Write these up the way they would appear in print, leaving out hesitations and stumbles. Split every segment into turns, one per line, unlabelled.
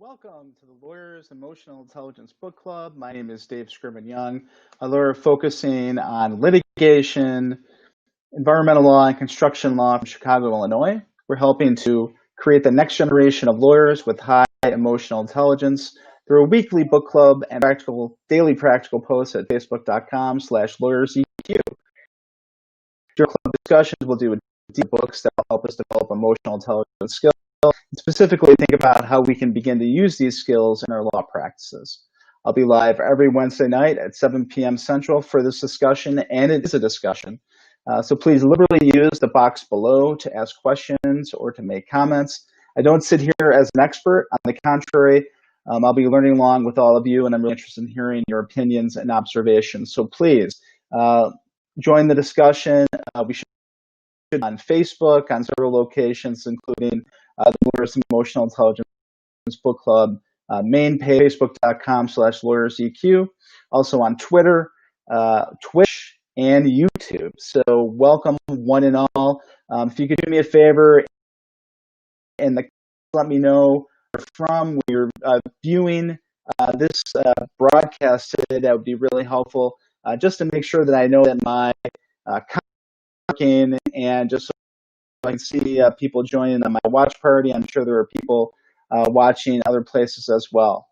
Welcome to the Lawyers Emotional Intelligence Book Club. My name is Dave Scriven-Young, a lawyer focusing on litigation, environmental law, and construction law from Chicago, Illinois. We're helping to create the next generation of lawyers with high emotional intelligence through a weekly book club and daily practical posts at facebook.com/lawyersEQ. During club discussions, we'll do deep books that will help us develop emotional intelligence skills. Specifically think about how we can begin to use these skills in our law practices. I'll be live every Wednesday night at 7 p.m. Central for this discussion, and it is a discussion. So please liberally use the box below to ask questions or to make comments. I don't sit here as an expert. On the contrary, I'll be learning along with all of you, and I'm really interested in hearing your opinions and observations. So please join the discussion. We should on Facebook, on several locations, including the Lawyers Emotional Intelligence Book Club main page, facebook.com/lawyersEQ. Also on Twitter, Twitch, and YouTube. So welcome one and all. If you could do me a favor and let me know where from you're viewing this broadcast today, that would be really helpful. Just to make sure that I know that my working, and just so I can see people joining on my watch party. I'm sure there are people watching other places as well.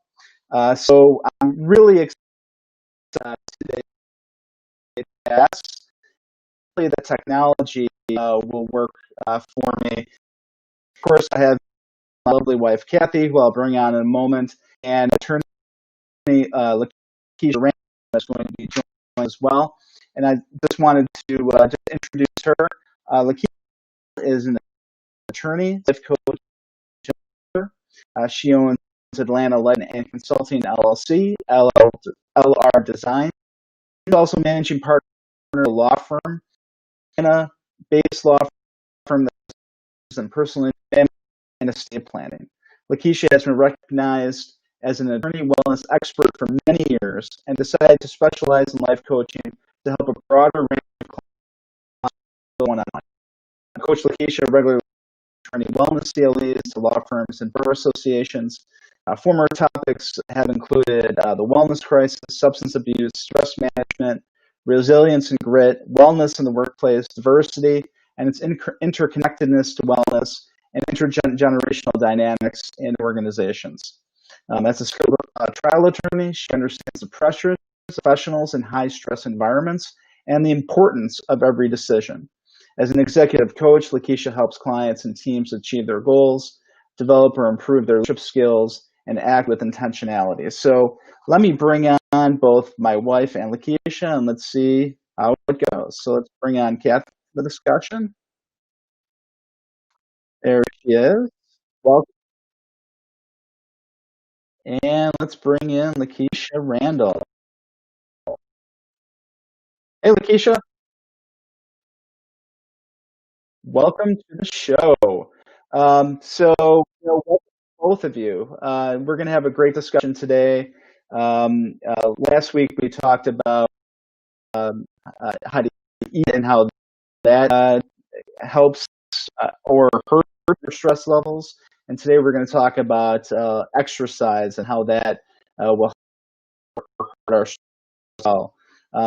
So I'm really excited today to ask. Hopefully the technology will work for me. Of course, I have my lovely wife, Kathy, who I'll bring on in a moment, and attorney Lakeisha Rangan is going to be joining as well. And I just wanted to just introduce her. Lakeisha is an attorney, life coach. She owns Atlanta Light and Consulting LLC, LR Design. She's also managing partner of a law firm, Atlanta-based law firm that is in personal and estate planning. Lakeisha has been recognized as an attorney wellness expert for many years and decided to specialize in life coaching to help a broader range of clients one-on-one. Coach Lakeisha regularly attorney wellness CLEs to law firms and bar associations. Former topics have included the wellness crisis, substance abuse, stress management, resilience and grit, wellness in the workplace, diversity, and its interconnectedness to wellness, and intergenerational dynamics in organizations. As a skilled trial attorney, she understands the pressures of professionals in high-stress environments and the importance of every decision. As an executive coach, Lakeisha helps clients and teams achieve their goals, develop or improve their leadership skills, and act with intentionality. So let me bring on both my wife and Lakeisha, and let's see how it goes. So let's bring on Kathy for the discussion. There she is. Welcome. And let's bring in Lakeisha Randall. Hey, Lakeisha. Welcome to the show. Welcome both of you. We're going to have a great discussion today. Last week we talked about how to eat and how that helps or hurts your stress levels. And today we're going to talk about exercise and how that will hurt our stress as well.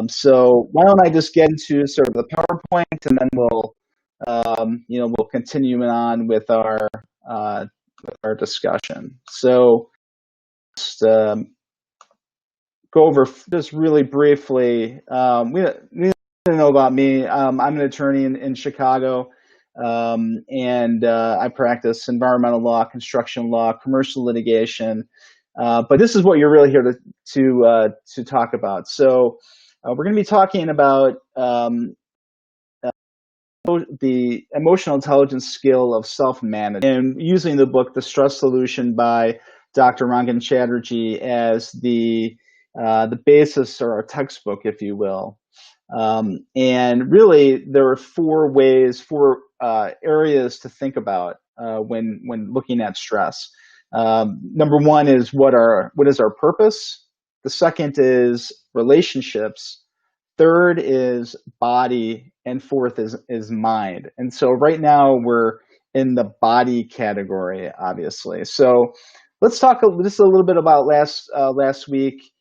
So why don't I just get into sort of the PowerPoint, and then we'll continue on with our discussion. So just go over just really briefly. We don't know about me. I'm an attorney in Chicago, and I practice environmental law, construction law, commercial litigation. But this is what you're really here to talk about. So we're going to be talking about the emotional intelligence skill of self-management, and using the book The Stress Solution by Dr. Rangan Chatterjee as the basis, or a textbook, if you will. And really, there are four areas to think about when looking at stress. Number one is what is our purpose? The second is relationships. Third is body, and fourth is mind. And so right now we're in the body category, obviously. So let's talk just a little bit about last week,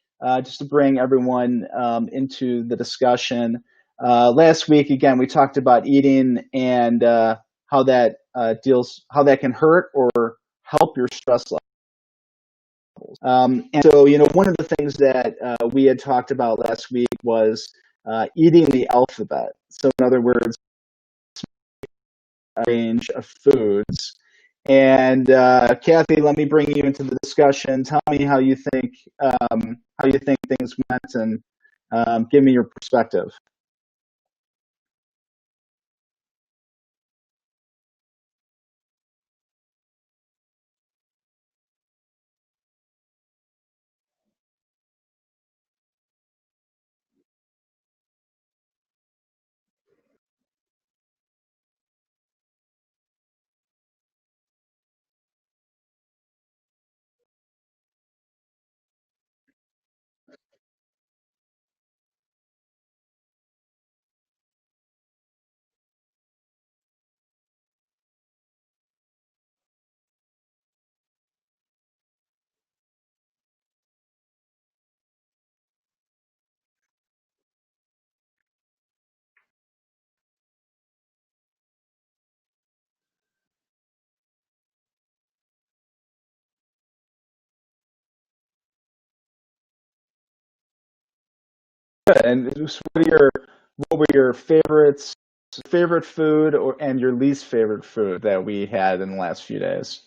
just to bring everyone into the discussion. Last week, again, we talked about eating and how that how that can hurt or help your stress level. And so, one of the things that we had talked about last week was eating the alphabet. So, in other words, a range of foods. And Kathy, let me bring you into the discussion. Tell me how you think things went, and give me your perspective. Good. And what were your favorite food and your least favorite food that we had in the last few days?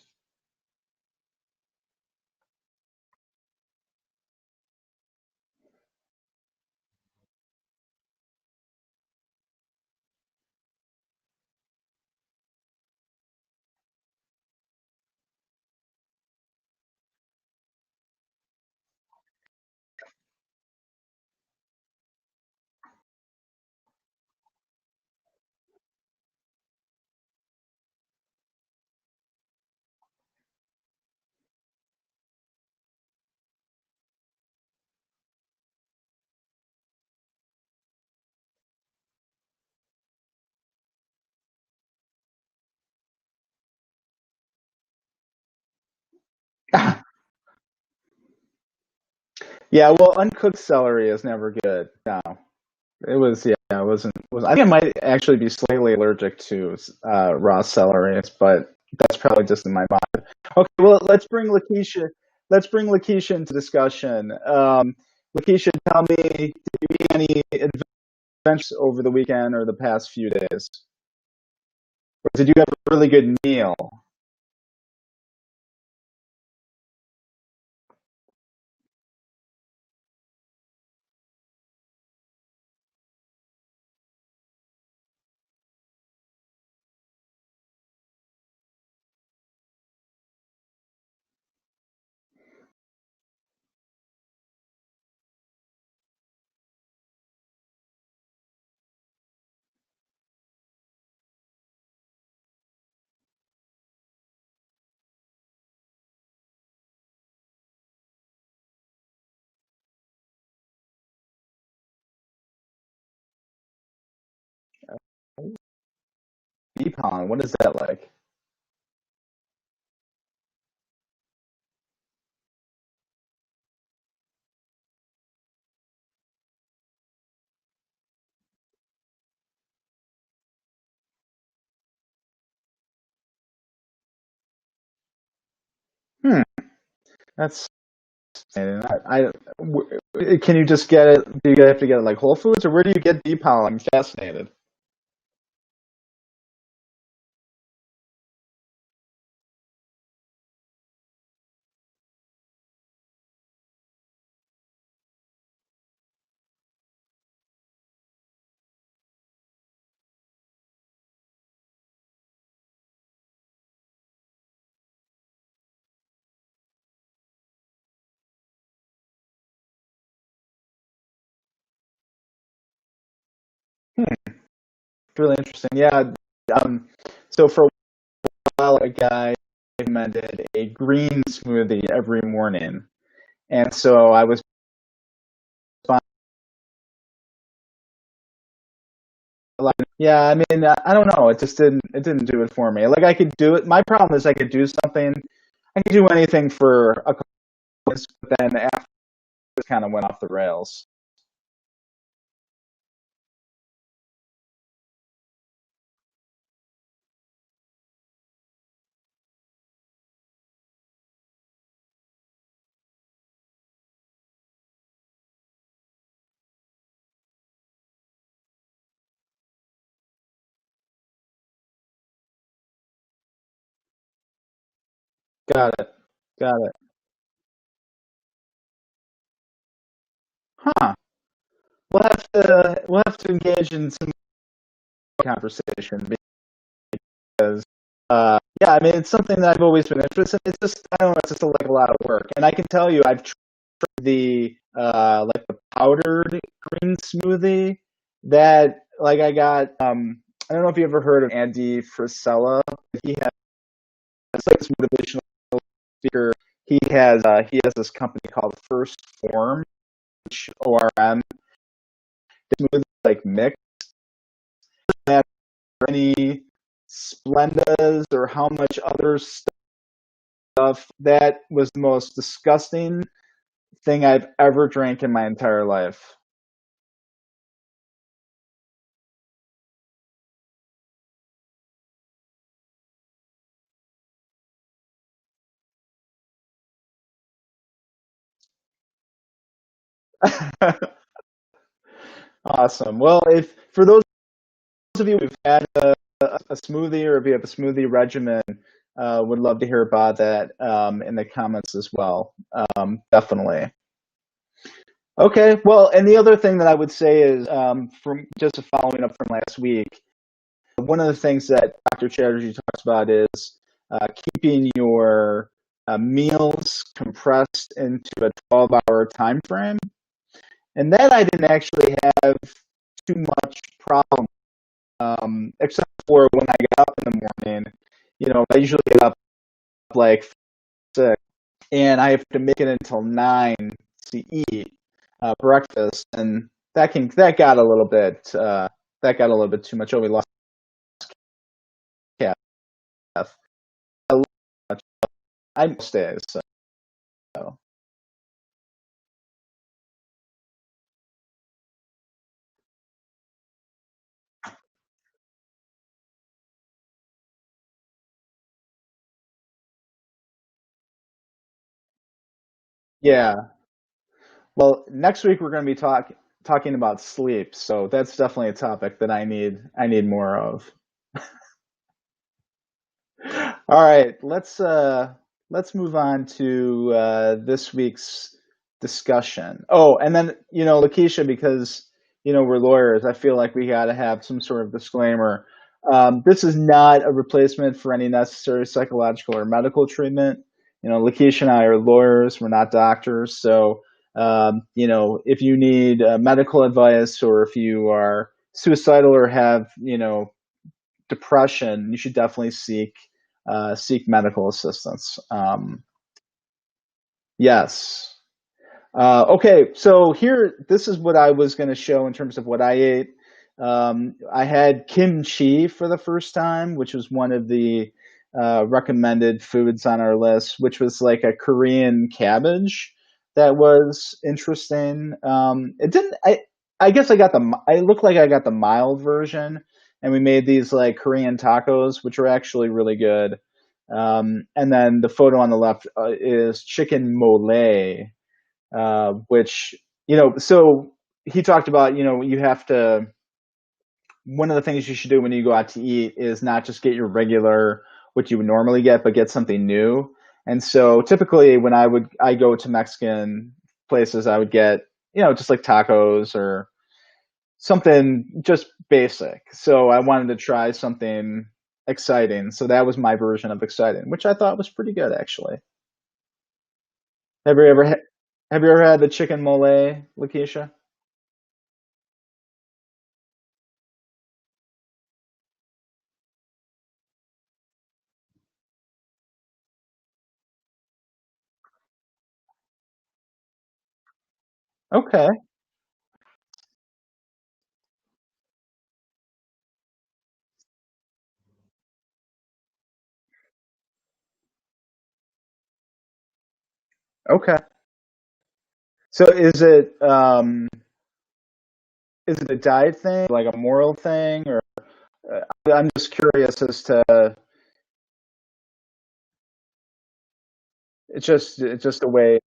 Yeah, well, uncooked celery is never good. No, it wasn't. I think I might actually be slightly allergic to raw celery, but that's probably just in my mind. Okay, well, Let's bring Lakeisha into discussion. Lakeisha, tell me, did you eat any adventures over the weekend or the past few days? Or did you have a really good meal? Bee pollen, what is that like? Hmm, that's fascinating. Can you just get it? Do you have to get it like Whole Foods, or where do you get bee pollen? I'm fascinated. Hmm, really interesting. Yeah. Um, so for a while, a guy recommended a green smoothie every morning, and so I was fine. Yeah, I mean, I don't know. It just didn't. It didn't do it for me. Like I could do it. My problem is I could do something. I can do anything for a couple of minutes, but then after it kind of went off the rails. Got it. Got it. Huh. We'll have to engage in some conversation because yeah, I mean it's something that I've always been interested in. It's just I don't know, it's just like a lot of work. And I can tell you I've tried the like the powdered green smoothie that like I got I don't know if you ever heard of Andy Frisella. He has like this motivational speaker. He has this company called First Form, ORM, smoothie like mix that any Splendas or how much other stuff. That was the most disgusting thing I've ever drank in my entire life. Awesome. Well, if for those of you who've had a smoothie or if you have a smoothie regimen, would love to hear about that in the comments as well. Definitely. Okay. Well, and the other thing that I would say is from just following up from last week, one of the things that Dr. Chatterjee talks about is keeping your meals compressed into a 12-hour time frame. And that I didn't actually have too much problem, except for when I get up in the morning. I usually get up like 6, and I have to make it until 9 to eat breakfast, and that got a little bit too much. Oh, we lost calf. A little much. I most days. So yeah. Well, next week we're going to be talking about sleep, so that's definitely a topic that I need more of. All right, let's move on to this week's discussion. Oh, and then Lakeisha, because we're lawyers, I feel like we got to have some sort of disclaimer. This is not a replacement for any necessary psychological or medical treatment. Lakeisha and I are lawyers; we're not doctors. So, if you need medical advice or if you are suicidal or have depression, you should definitely seek medical assistance. Yes. Okay, so this is what I was going to show in terms of what I ate. I had kimchi for the first time, which was one of the recommended foods on our list, which was like a Korean cabbage that was interesting. It didn't. I guess I got the. I looked like I got the mild version, and we made these like Korean tacos, which were actually really good. And then the photo on the left is chicken mole, which so he talked about you have to one of the things you should do when you go out to eat is not just get your regular what you would normally get, but get something new. And so typically when I go to Mexican places, I would get just like tacos or something just basic. So I wanted to try something exciting. So that was my version of exciting, which I thought was pretty good actually. Have you ever ha- have you ever had the chicken mole, Lakeisha? Okay. Okay. So is it a diet thing, like a moral thing, or I'm just curious as to it's just a way.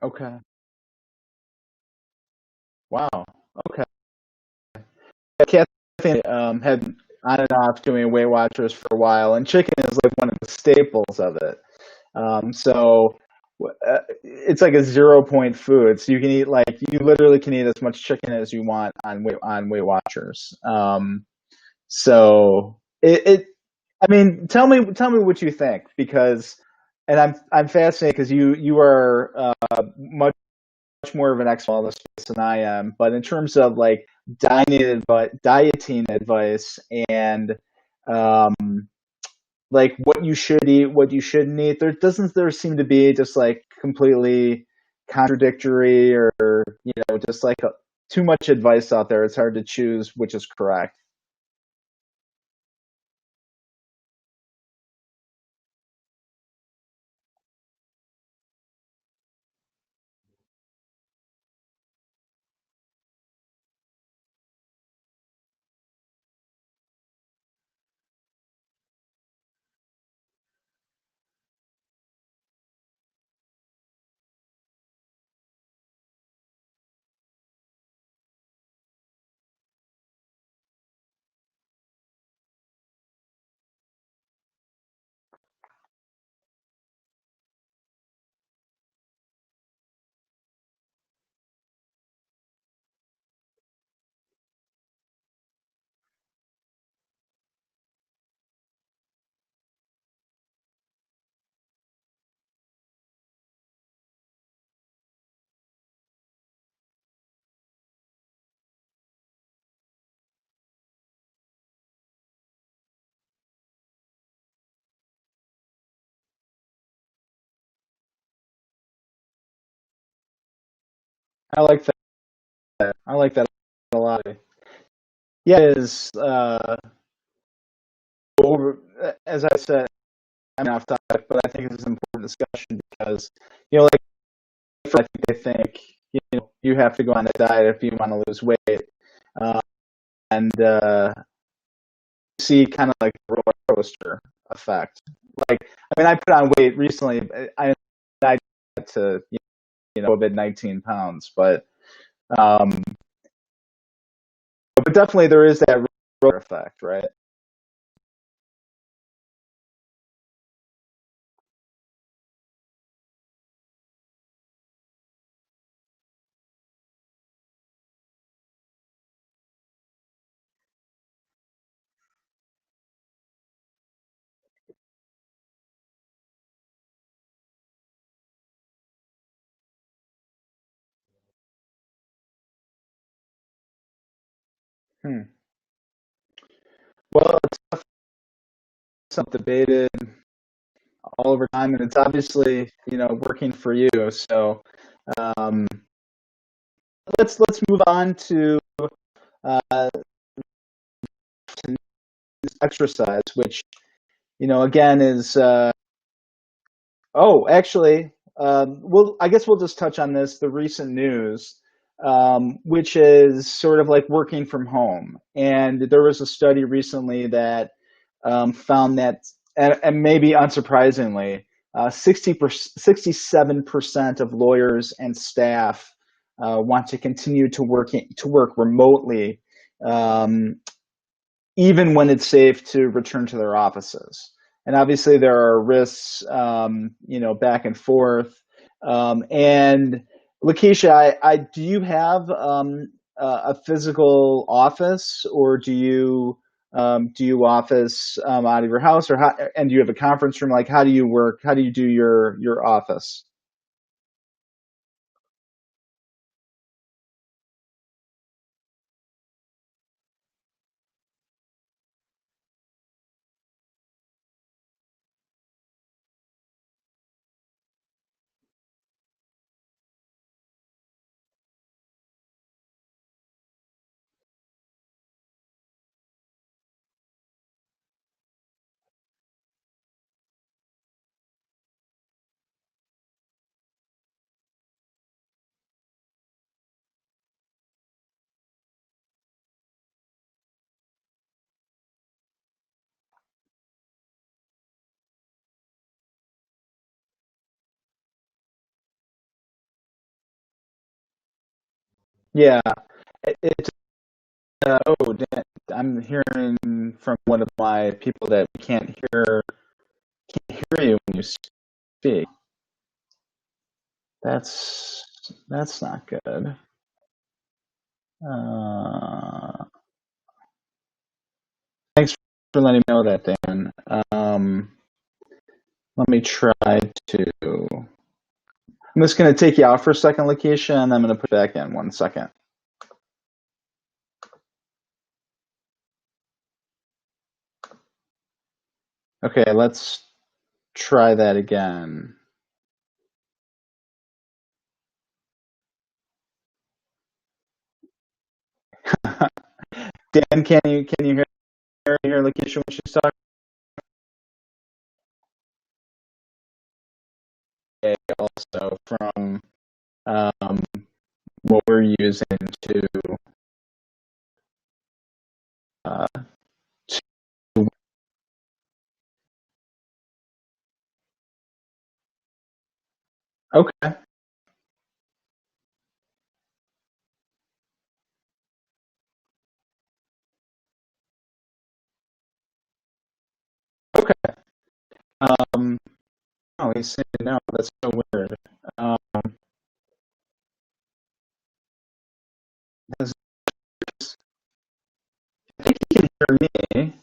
Okay. Wow. Okay. Kathy had on and off doing Weight Watchers for a while, and chicken is like one of the staples of it. So it's like a 0 point food. So you can eat like you literally can eat as much chicken as you want on Weight Watchers. So it I mean, tell me what you think because, and I'm fascinated because you are much more of an expert on this than I am. But in terms of like dieting advice and um, like what you should eat, what you shouldn't eat, there seem to be just like completely contradictory or just like too much advice out there. It's hard to choose which is correct. I like that. I like that a lot. Yeah, it is over as I said. I'm off topic, but I think it's an important discussion because like I think they think you have to go on a diet if you want to lose weight, uh, and see kind of like the roller coaster effect. Like, I mean, I put on weight recently. I to COVID 19 pounds, um, but definitely there is that roller effect, right? Hmm. Well, it's something debated all over time, and it's obviously working for you. So um, let's move on to uh, exercise, which again is oh, actually, I guess we'll just touch on this, the recent news, which is sort of like working from home. And there was a study recently that found that, and maybe unsurprisingly, 67% of lawyers and staff want to continue to work remotely, um, even when it's safe to return to their offices. And obviously, there are risks, back and forth. And Lakeisha, do you have a physical office, or do you office out of your house, or how? And do you have a conference room? Like, how do you work? How do you do your office? Yeah, it's oh, I'm hearing from one of my people that we can't hear you when you speak. That's not good. Uh, Thanks for letting me know that, Dan. Let me try to. I'm just going to take you out for a second, Lakeisha, and I'm going to put you back in 1 second. Okay, let's try that again. Dan, can you hear Lakeisha when she's talking? Okay, also from um, what we're using to uh, to okay, okay. Um, oh, he's saying no. That's so weird. Um, this, I think he can hear me,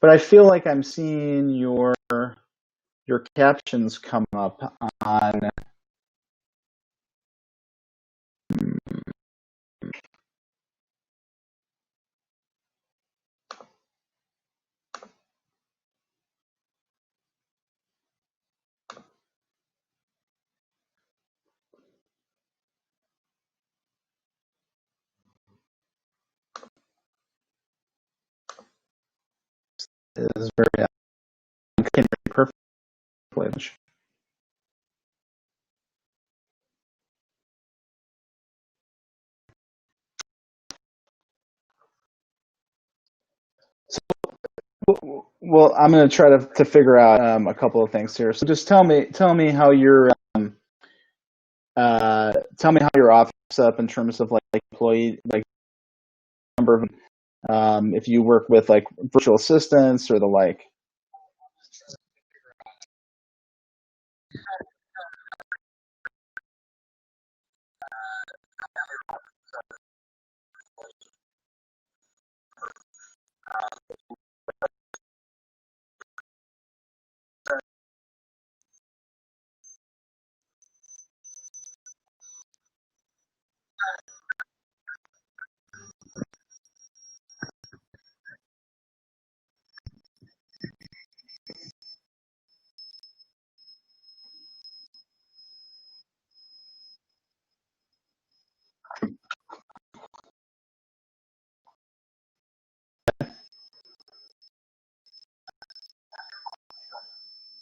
but I feel like I'm seeing your captions come up on. Is very I can hear you perfectly. Well, I'm going to try to figure out a couple of things here. So just tell me how your tell me how your office is up in terms of like employee like number of if you work with like virtual assistants or the like.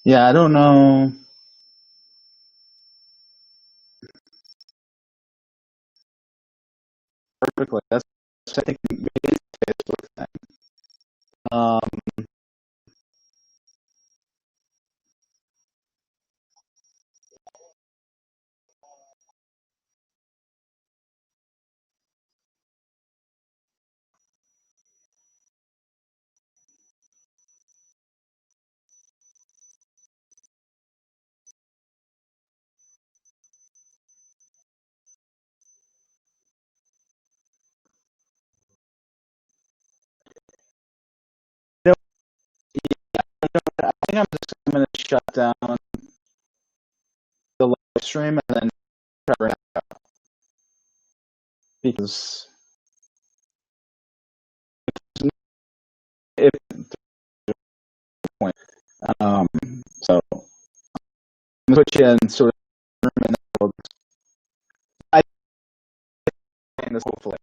Yeah, I don't know perfectly. That's I think maybe it's a Facebook thing. Um, shut down the live stream and then try to bring it up because if point, so I'm gonna put you in sort of room and I think this hopefully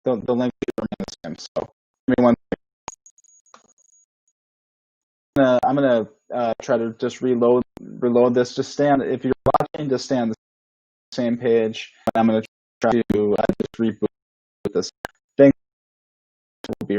the link will remain the same. So give me one. I'm gonna try to just reload this. Just stay on. If you're watching, just stay on the same page. I'm gonna try to just reboot this. Thanks. Will be